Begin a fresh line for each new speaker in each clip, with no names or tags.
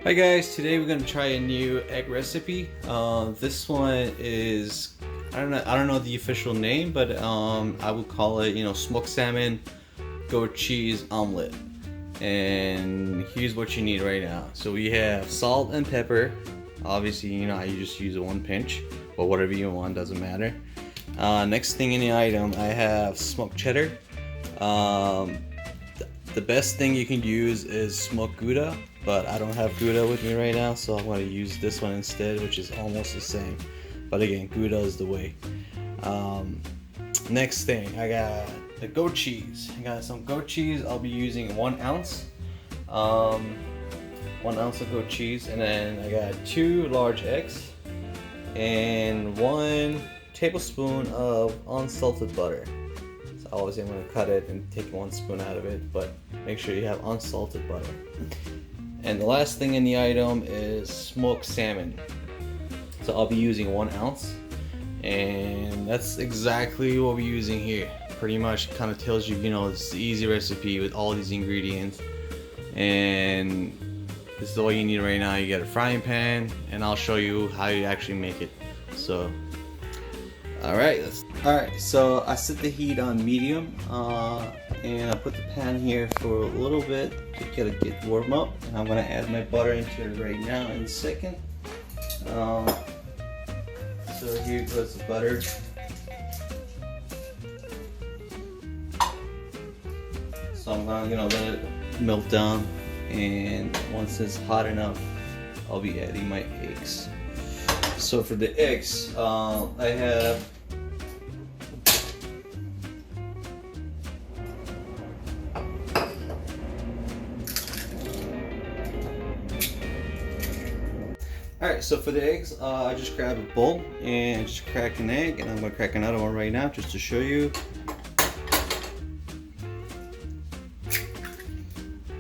Hi guys, today we're gonna try a new egg recipe. This one is I don't know the official name, but I would call it smoked salmon, goat cheese omelet. And here's what you need right now. So we have salt and pepper. Obviously, you just use a 1 pinch, but whatever you want, doesn't matter. Next thing in the item, I have smoked cheddar. The best thing you can use is smoked Gouda, but I don't have Gouda with me right now, so I'm going to use this one instead, which is almost the same. But again, Gouda is the way. Next thing, I got the goat cheese. I got some goat cheese. I'll be using 1 ounce. 1 ounce of goat cheese, and then I got 2 large eggs and 1 tablespoon of unsalted butter. So obviously I'm going to cut it and take 1 spoon out of it, but make sure you have unsalted butter. And the last thing in the item is smoked salmon. So I'll be using 1 ounce, and that's exactly what we're using here. Pretty much kind of tells you, it's the easy recipe with all these ingredients. And this is all you need right now. You get a frying pan, and I'll show you how you actually make it. So, alright, so I set the heat on medium, and I put the pan here for a little bit to get warm up, and I'm going to add my butter into it right now in a second. So here goes the butter. So I'm going to let it melt down, and once it's hot enough, I'll be adding my eggs. So for the eggs, I have Alright, so for the eggs, I just grab a bowl and just crack an egg, and I'm going to crack another one right now just to show you.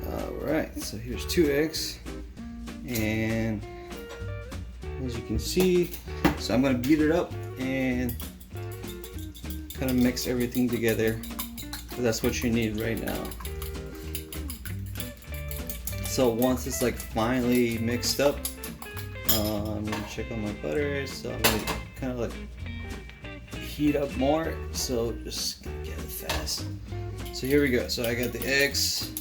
Alright, so here's 2 eggs, and as you can see, so I'm going to beat it up and kind of mix everything together. So that's what you need right now. So once it's like finally mixed up, I'm going to check on my butter, so I'm going to kind of like heat up more, so just gonna get it fast. So here we go. So I got the eggs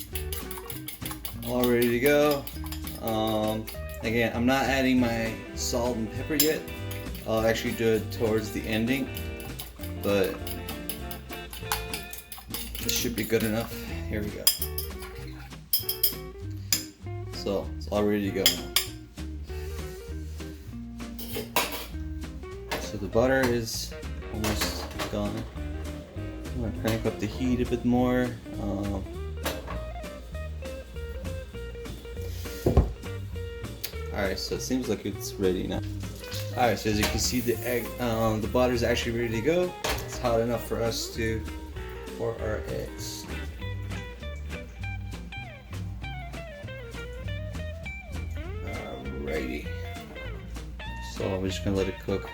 all ready to go. Again, I'm not adding my salt and pepper yet. I'll actually do it towards the ending, but this should be good enough. Here we go. So it's all ready to go now. So the butter is almost gone. I'm gonna crank up the heat a bit more. Alright, so it seems like it's ready now. Alright, so as you can see, the butter is actually ready to go. It's hot enough for us to pour our eggs. Alrighty. So I'm just gonna let it cook,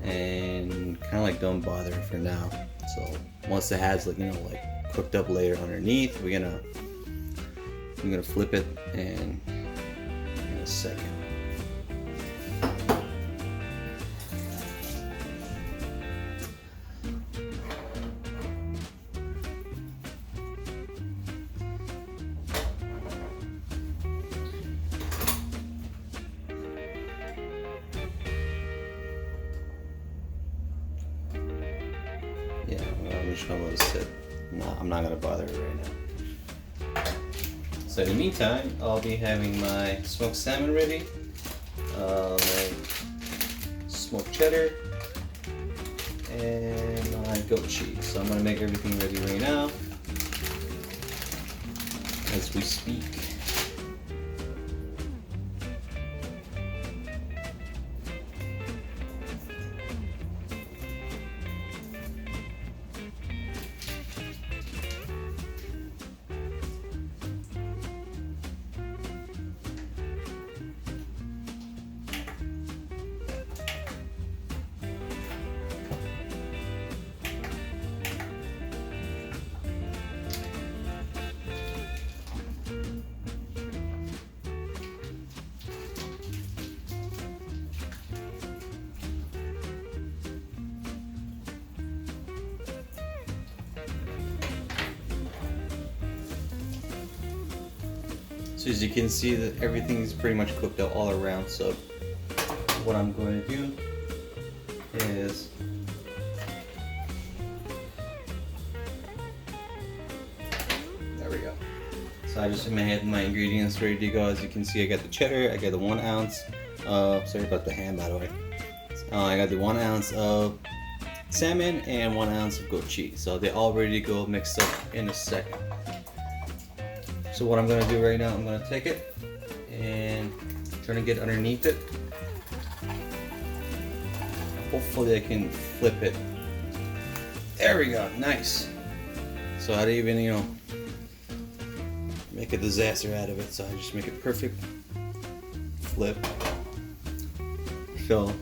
and kind of like don't bother for now. So once it has like cooked up layer underneath, I'm gonna flip it in a second. Yeah, I'm just gonna let it sit. No, I'm not gonna bother it right now. So in the meantime, I'll be having my smoked salmon ready, my smoked cheddar, and my goat cheese. So I'm gonna make everything ready right now as we speak. So as you can see, that everything is pretty much cooked out all around. So what I'm going to do is there we go. So I just had my ingredients ready to go. As you can see, I got the cheddar, I got the 1 ounce. Sorry about the ham, by the way. I got the 1 ounce of salmon and 1 ounce of goat cheese. So they're all ready to go, mixed up in a second. So what I'm gonna do right now, I'm gonna take it and try to get underneath it. Hopefully I can flip it. There we go, nice. So I didn't even, make a disaster out of it. So I just make it perfect. Flip. So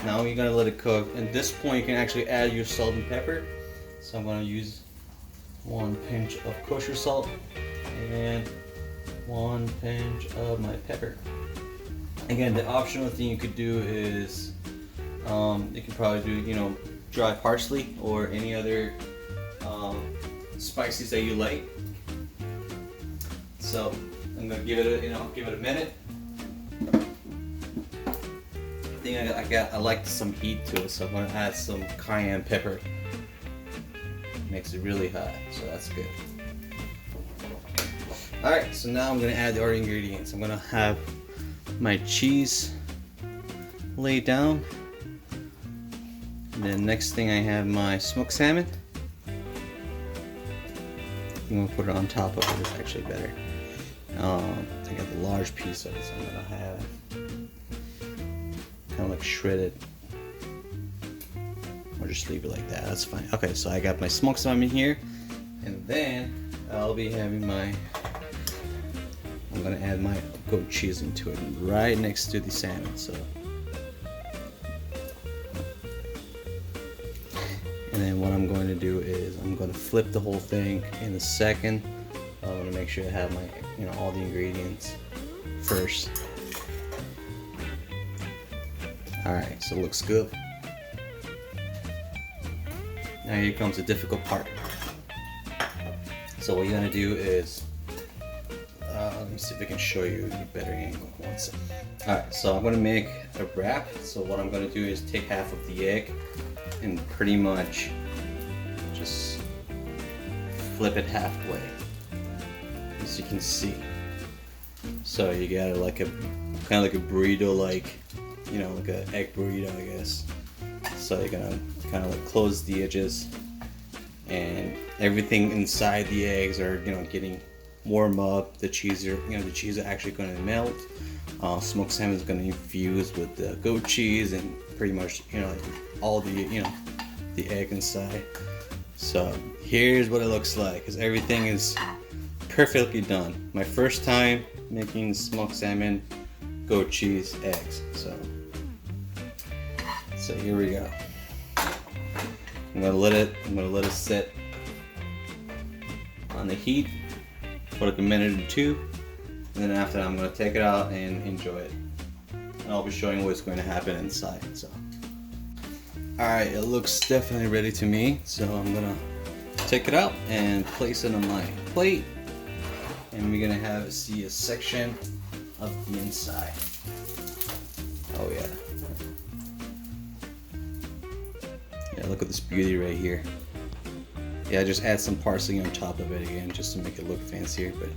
now you're gonna let it cook. At this point, you can actually add your salt and pepper. So I'm gonna use 1 pinch of kosher salt and 1 pinch of my pepper. Again, the optional thing you could do is you can probably do dry parsley or any other spices that you like. So I'm gonna give it a minute. I like some heat to it, so I'm gonna add some cayenne pepper. Makes it really hot, so that's good. Alright, so now I'm gonna add the other ingredients. I'm gonna have my cheese laid down. And then next thing I have my smoked salmon. I'm gonna put it on top of it, it's actually better. I got the large piece of it, so I'm gonna have kind of like shredded, or just leave it like that, that's fine. Okay, so I got my smoked salmon here, and then I'll be having I'm gonna add my goat cheese into it right next to the salmon. So, and then what I'm going to do is I'm going to flip the whole thing in a second. I want to make sure I have my all the ingredients first. Alright, so it looks good. Now here comes the difficult part. So what you're gonna do is, let me see if I can show you a better angle. One second. Alright, so I'm gonna make a wrap. So what I'm gonna do is take half of the egg and pretty much just flip it halfway, as you can see. So you got it like kind of like a burrito, like like an egg burrito, I guess. So you're gonna kind of like close the edges, and everything inside the eggs are getting warm up. The cheese are actually going to melt. Smoked salmon is going to infuse with the goat cheese and pretty much all the the egg inside. So here's what it looks like, because everything is perfectly done. My first time making smoked salmon, goat cheese, eggs. So here we go. I'm gonna let it sit on the heat for like a minute or two, and then after that I'm gonna take it out and enjoy it. And I'll be showing what's going to happen inside. So, all right, it looks definitely ready to me. So I'm gonna take it out and place it on my plate, and we're gonna see a section of the inside. Oh yeah. Yeah, look at this beauty right here. Yeah, just add some parsley on top of it again, just to make it look fancier. But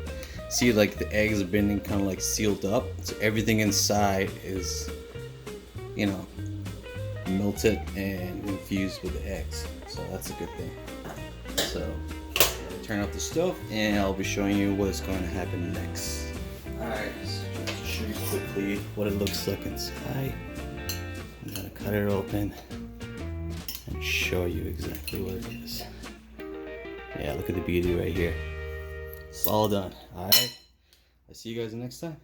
see, like the eggs have been kind of like sealed up, so everything inside is, melted and infused with the eggs. So that's a good thing. So turn off the stove, and I'll be showing you what's going to happen next. All right, so just to show you quickly what it looks like inside. I'm gonna cut it open and show you exactly what it is. Yeah, look at the beauty right here. It's all done. Alright, I'll see you guys next time.